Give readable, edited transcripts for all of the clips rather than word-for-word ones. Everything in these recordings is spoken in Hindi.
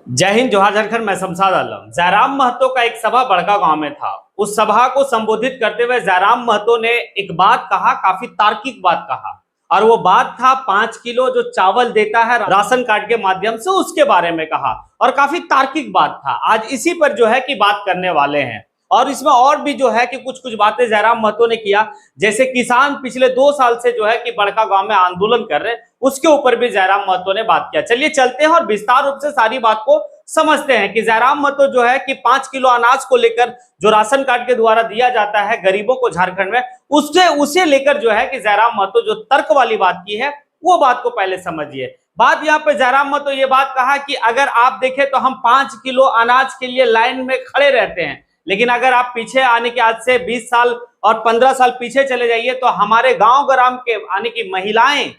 जय हिंद, जोहार झारखंड। मैं शमशाद आलम। जयराम महतो का एक सभा बड़का गांव में था। उस सभा को संबोधित करते हुए जयराम महतो ने एक बात कहा, काफी तार्किक बात कहा, और वो बात था 5 किलो जो चावल देता है राशन कार्ड के माध्यम से, उसके बारे में कहा, और काफी तार्किक बात था। आज इसी पर जो है कि बात करने वाले हैं, और इसमें और भी जो है कि कुछ कुछ बातें जयराम महतो ने किया। जैसे किसान पिछले 2 साल से जो है कि बड़का गांव में आंदोलन कर रहे, उसके ऊपर भी जयराम महतो ने बात किया। चलिए चलते हैं और विस्तार रूप से सारी बात को समझते हैं कि जयराम महतो जो है कि 5 किलो अनाज को लेकर जो राशन कार्ड के द्वारा दिया जाता है गरीबों को झारखंड में, उसे लेकर जो है कि जयराम महतो जो तर्क वाली बात की है, वो बात को पहले समझिए। बात यहाँ पे जयराम महतो ये बात कहा कि अगर आप देखें तो हम 5 किलो अनाज के लिए लाइन में खड़े रहते हैं, लेकिन अगर आप पीछे आने के आज से 20 साल और 15 साल पीछे चले जाइए तो हमारे गांव ग्राम के आने की महिलाएं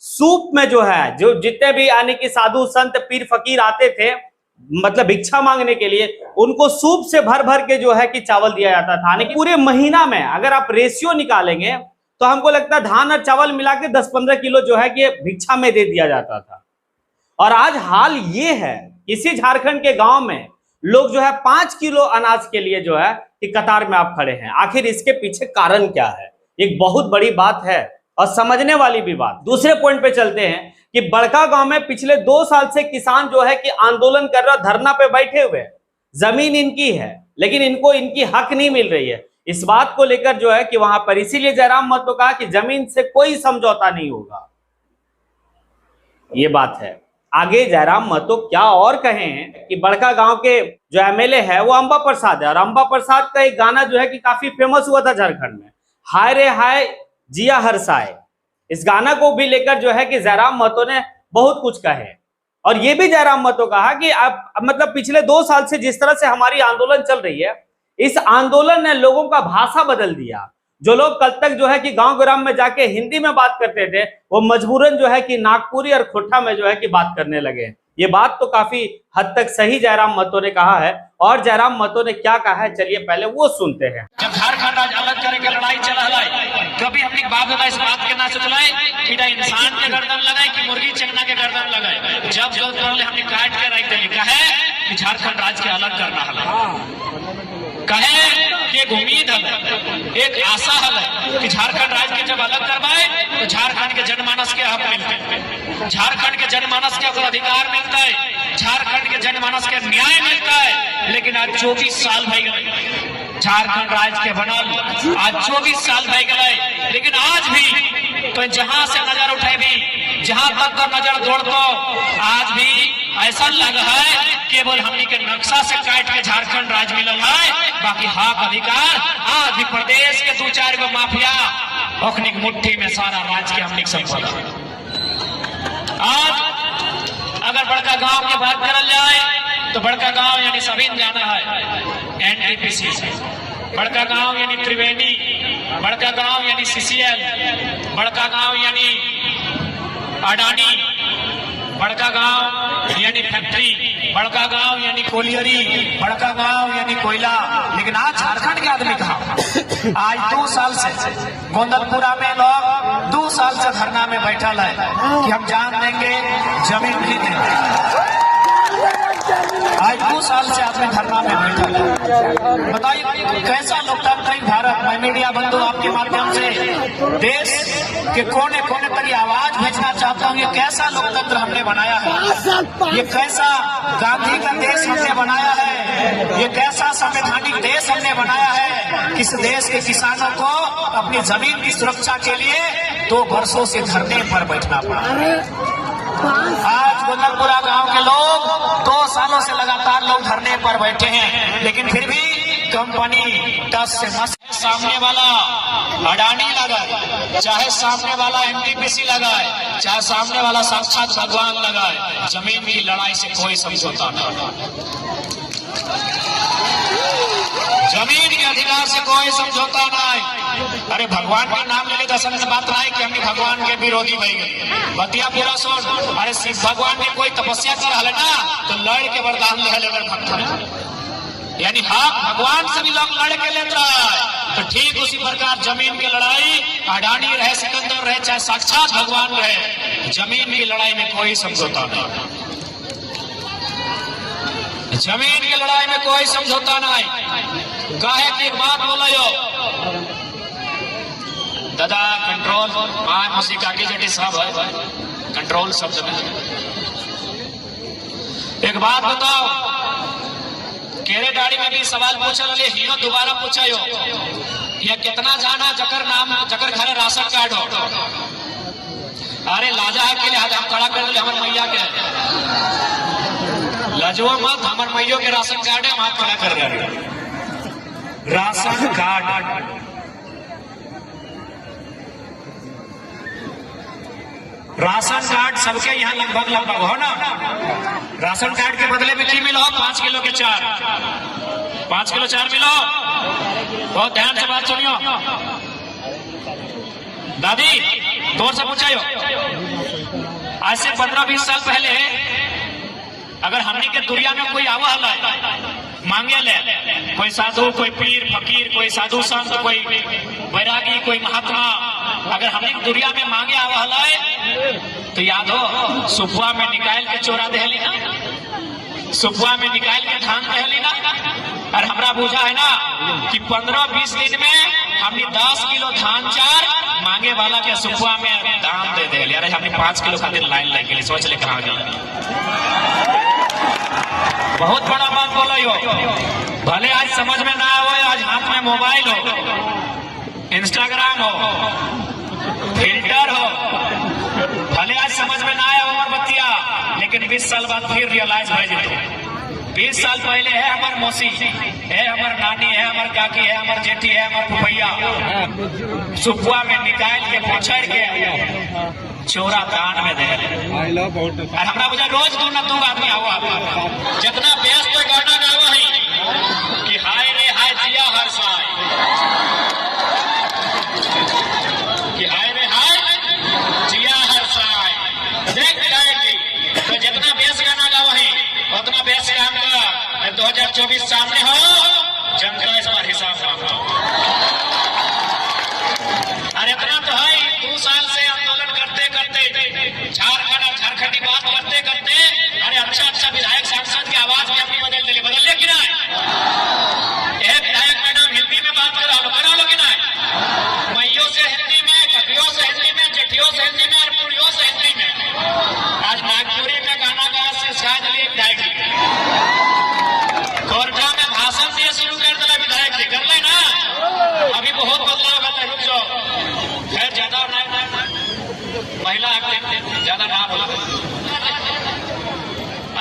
सूप में जो है, जो जितने भी आने की साधु संत पीर फकीर आते थे मतलब भिक्षा मांगने के लिए, उनको सूप से भर भर के जो है कि चावल दिया जाता था। यानी कि पूरे महीना में अगर आप रेशियो निकालेंगे तो हमको लगता है धान और चावल मिला के 10-15 किलो जो है कि भिक्षा में दे दिया जाता था। और आज हाल ये है, इसी झारखंड के गांव में लोग जो है 5 किलो अनाज के लिए जो है कि कतार में आप खड़े हैं। आखिर इसके पीछे कारण क्या है? एक बहुत बड़ी बात है और समझने वाली भी बात। दूसरे पॉइंट पे चलते हैं कि बड़का गांव में पिछले 2 साल से किसान जो है कि आंदोलन कर रहा, धरना पे बैठे हुए। जमीन इनकी है लेकिन इनको इनकी हक नहीं मिल रही है। इस बात को लेकर जो है कि वहां पर इसीलिए जयराम महतो कहा कि जमीन से कोई समझौता नहीं होगा। ये बात है। आगे जयराम महतो क्या और कहे हैं कि बड़का गांव के जो एमएलए है वो अंबा प्रसाद है, और अंबा प्रसाद का एक गाना जो है कि काफी फेमस हुआ था झारखंड में, हाय रे हाय जिया हरसाए। इस गाना को भी लेकर जो है कि जयराम महतो ने बहुत कुछ कहे, और ये भी जयराम महतो कहा कि अब मतलब पिछले 2 साल से जिस तरह से हमारी आंदोलन चल रही है, इस आंदोलन ने लोगों का भाषा बदल दिया। जो लोग कल तक जो है कि गांव ग्राम में जाके हिंदी में बात करते थे, वो मजबूरन जो है कि नागपुरी और खोटा में जो है कि बात करने लगे। ये बात तो काफी हद तक सही जयराम महतो ने कहा है। और जयराम महतो ने क्या कहा है, चलिए पहले वो सुनते हैं। जब झारखंड आज अलग करे के लड़ाई चला है, कभी अपनी बाप दादा इस बात के ना सोचलाए कि इंसान के गर्दन लगाए कि मुर्गी चंगना के गर्दन लगाए। जब जो हमने काट के रख दिया, कहे कि झारखंड राज्य के अलग करना है, कहे कि एक उम्मीद है, एक आशा है कि झारखंड राज्य के जब अलग करवाए तो झारखंड के जनमानस के हक मिलते हैं, झारखंड के जनमानस के अधिकार मिलता है, झारखंड के जनमानस के न्याय मिलता है। लेकिन आज 24 साल भई गए झारखंड राज्य के बनल, आज 24 साल भई गए, लेकिन आज भी तो जहां से नजर उठे भी, जहां तक का नजर दौड़ तो आज भी ऐसा लग है केवल हमनी के नक्शा से काट के झारखंड राज्य मिलल है, बाकी हक अधिकार आज भी प्रदेश के 2-4 गो माफिया ओखनी मुट्ठी में सारा राज्य के हमनी संपदा। आज अगर बड़का गांव की बात करल जाए तो बड़का गांव यानी सभी जाना है एनटीपीसी, बड़का गांव यानी त्रिवेणी, बड़का गांव यानी सीसीएल, बड़का गांव यानी अडानी, बड़का गांव यानी फैक्ट्री, बड़का गांव यानी कोलियरी, बड़का गांव यानी कोयला। लेकिन आज झारखंड के आदमी कहा, आज 2 साल से गोंदलपुरा में लोग 2 साल से धरना में बैठल है कि हम जान देंगे, जमीन भी देंगे। आज 2 साल से आदमी धरना में बैठल है। बताइए कैसा लोकतांत्रिक भारत। मैं मीडिया बंधु आपके माध्यम से देश के कोने कोने तक ये आवाज भेजना चाहता हूँ, ये कैसा लोकतंत्र हमने बनाया है, ये कैसा गांधी का देश हमने बनाया है, ये कैसा संवैधानिक देश हमने बनाया है। किस देश के किसानों को अपनी जमीन की सुरक्षा के लिए 2 वर्षों से धरने पर बैठना पड़ा। आज गोंदलपुरा गांव के लोग 2 सालों से लगातार लोग धरने पर बैठे हैं, लेकिन फिर भी कंपनी टस से मस, सामने वाला अडानी लगाए, चाहे सामने वाला एनटीपीसी लगाए, चाहे सामने वाला साक्षात भगवान लगाए, जमीन की लड़ाई से कोई समझौता नहीं, जमीन के अधिकार से कोई समझौता नहीं। अरे भगवान का नाम लेने का असल बात रहा है कि हमने भगवान के विरोधी बन गए। बतिया पूरा सुन। अरे शिव भगवान ने कोई तपस्या कर हल ना तो लड़ के वरदान ले, यानी हाँ भगवान से भी लोग लड़ के लेते रहा। तो ठीक उसी प्रकार जमीन की लड़ाई, अडानी रहे, सिकंदर रहे, चाहे साक्षात भगवान रहे, जमीन की लड़ाई में कोई समझौता नहीं। जमीन की लड़ाई में कोई समझौता नहीं। काहे की एक बात बोला यो दादा, कंट्रोल मां मौसी काकी जेठी साहब है, कंट्रोल शब्द में एक बात बताओ, केरे दाढ़ी में भी सवाल पूछा ले, हीरो दोबारा पूछा यो, ये कितना जाना जकर नाम जकर घरे राशन कार्ड हो। अरे लाजा है के लिए हाथ हम खड़ा कर दे, हमारे मैया के लजो मत, हमारे मैयो के राशन कार्ड है, हम हाथ खड़ा कर रहे। राशन कार्ड, राशन कार्ड सबके यहाँ लगभग लगभग हो ना। राशन कार्ड के बदले में की मिलो? 5 किलो के 4, 5 किलो 4 मिलो। बहुत ध्यान से बात सुनियो दादी, जोर से पूछायो। आज से 15-20 साल पहले अगर हमने के दुनिया में कोई आवा हला मांगे ले, कोई साधु, कोई पीर फकीर, कोई साधु संत, कोई वैरागी, कोई महात्मा, अगर हमने दुनिया में मांगे आवा हला तो याद हो सुपुआ में निकाल के चोरा दहली ना, सुपुआ में निकाल के धान दहली ना। और हमरा बुझा है ना कि 15-20 दिन में हमने 10 किलो धान 4 मांगे वाला के सुपुआ में दाम दे दे। अरे हमने 5 किलो खातिर लाइन लग गई, सोच ले कहा गया। बहुत बड़ा बात बोलो यो, भले आज समझ में ना आवे, आज हाथ में मोबाइल हो, इंस्टाग्राम हो, फिल्टर हो, भले आज समझ में ना आया उमर बतिया, लेकिन 20 साल बाद फिर रियलाइज हो जाए। 20 साल पहले है हमार मौसी, है हमार नानी, है हमार काकी, है हमार जेठी, है हमार फुफैया, सुपुआ में निकाल के पोछड़ के चोरा दान में दे। और हमरा बुझा रोज 2 न 2 आदमी आवा, जितना व्यस्त तो गाना गावा है कि हाय रे हाय जिया हर साय, कि हाय रे हाय जिया हर साय। देख जाएगी तो जितना व्यस्त गाना गावा है उतना व्यस्त काम का 2024 सामने हो, जनता इस पर हिसाब मांगो। और इतना तो है 2 साल से आंदोलन करते करते, झारखंड और झारखंडी बात करते करते, अरे अच्छा विधायक सांसद की आवाज भी अपनी बदल ले कि ना। एक विधायक मैडम हिंदी में बात करा लो कि ना, मैयों से हिंदी में, कटियों से हिंदी में, जेठियों से हिंदी में और पुड़ियों से हिंदी में। आज नागपुरी में गाना गा से शायद लिए विधायक कोर्टा में भाषण दिए शुरू कर दिया विधायक जी, कर ले ना, अभी बहुत बदलाव कर ले, रुक जाओ। खैर ज्यादा महिला ज्यादा ना बोला।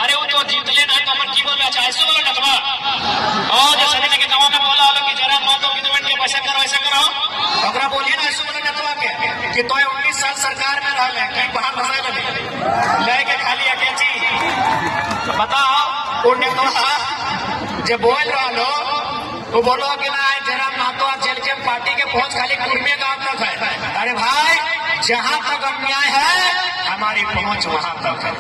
अरे वो जो जीतले ना तो मन की बोल रहा ऐसे बोलो नतवा, और जैसे मैंने के गाँव में बोला होगा कि जरा मातो की तो के पैसा करो ऐसा करो, अगर बोलिए ना ऐसे बोलो नतवा के कि तो 19 साल सरकार में रह ले, कहीं बाहर फंसा ले लेके खाली अकेची बताओ। उन्हें तो जब बोल रहा लो वो बोलो कि ना जरा मातो जेल के पार्टी के पहुंच खाली कुर्मे गांव तक है। अरे भाई, जहां तक अन्याय है हमारी पहुंच वहां तक है,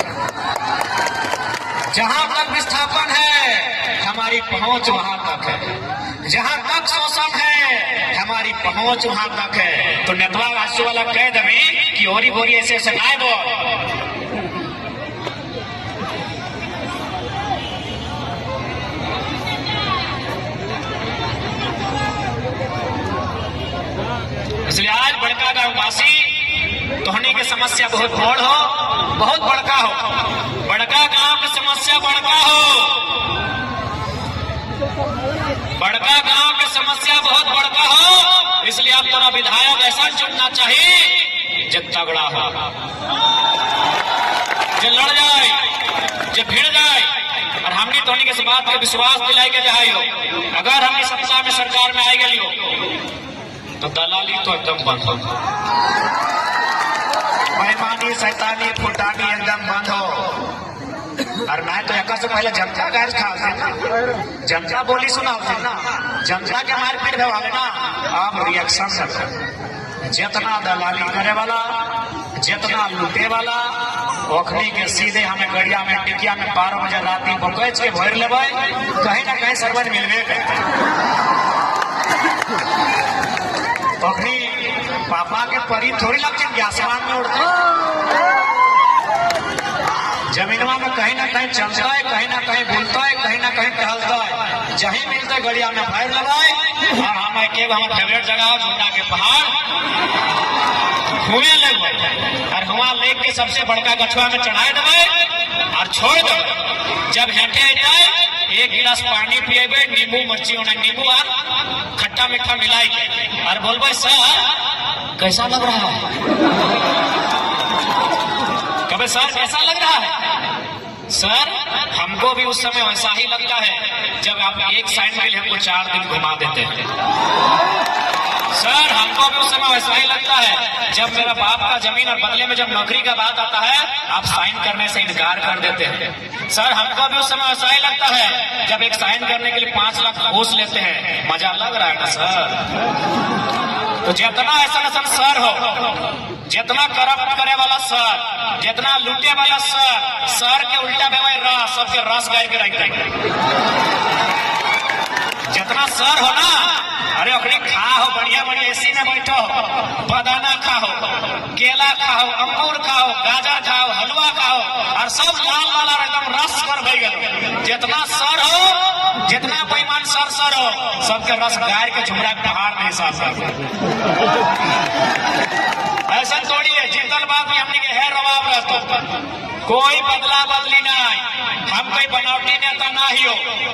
जहां तक विस्थापन है हमारी पहुंच वहां तक है, जहां तक शोषण है हमारी पहुंच वहां तक है। तो नेतवा राष्ट्र वाला कह दे कि ओरी बोरी ऐसे सनाए वो इसलिए आज बड़का गांव वासी तोहनी की समस्या बहुत बड़ हो, बहुत बड़का हो, बड़का गांव की समस्या बड़का हो, बड़का गांव की समस्या बहुत बड़का हो। इसलिए आप तोरा विधायक ऐसा चुनना चाहिए जो तगड़ा हो, जो लड़ जाए, जो भिड़ जाए। और हमने तोहनी के बात पे विश्वास दिलाई के जाए हो, अगर हमने सत्ता में सरकार में आई गई हो तो दलाली तो एकदम बंद हो, बेईमानी शैतानी फुटानी एकदम बंद हो। और मैं तो एक से पहले जनता गैस खा, जनता बोली सुना ना, जनता के मारपीट वाले ना अब रिएक्शन रखो। जितना दलाली करे वाला, जितना लूटे वाला, ओखनी के सीधे हमें गड़िया में टिकिया में 12 बजे रात बकैच के भर ले, कहीं ना कहीं सरवर मिलवे। ओखनी पापा के परी थोड़ी लगती आसमान में उड़ते, जमीनवा में कहीं ना कहीं चलता है, कहीं ना कहीं भूलता है, कहीं ना गड़िया में फायर लगाए और हम एक हमारे फेवरेट जगह हो झूठा के पहाड़ हुए लग और वहां लेक के सबसे बड़का गछुआ में चढ़ाए देवे और छोड़ देवे। जब हेठे जाए एक गिलास पानी पिएबे, नींबू मिर्ची होना नींबू और खट्टा मीठा मिलाई और बोलबे सर कैसा लग रहा है, कभी सर कैसा लग रहा है। सर हमको भी उस समय वैसा ही लगता है जब आप एक साइड में हमको 4 दिन घुमा देते हैं। सर हमको भी उस समय वैसा ही लगता है जब मेरा बाप का जमीन और बदले में जब नौकरी का बात आता है आप साइन करने से इनकार कर देते हैं। सर हमको भी उस समय वैसा ही लगता है जब एक साइन करने के लिए 5 लाख घूस लेते हैं। मजा लग रहा है ना सर। तो जितना ऐसा सर हो, जितना करप्ट करे वाला सर, जितना लूटे वाला सर के उल्टा बेवाई रस सबके रस गाय के रख देंगे। जितना सर हो ना, अरे अखड़ी खाओ, बढ़िया बढ़िया एसी में बैठो, बनाना खाओ, केला खाओ, अंगूर खाओ, गाजर खाओ, हलवा खाओ और सब लाल लाल और एकदम रस कर भई गए। जितना सर हो, जितना बेईमान सर हो, सबके रस गाय के झुमरा पहाड़ में हिसाब कर। ऐसा थोड़ी है जीतल बात भी हमने के है रवाब रहता, कोई बदला बदली नहीं, हम कोई बनावटी नेता ना ही हो।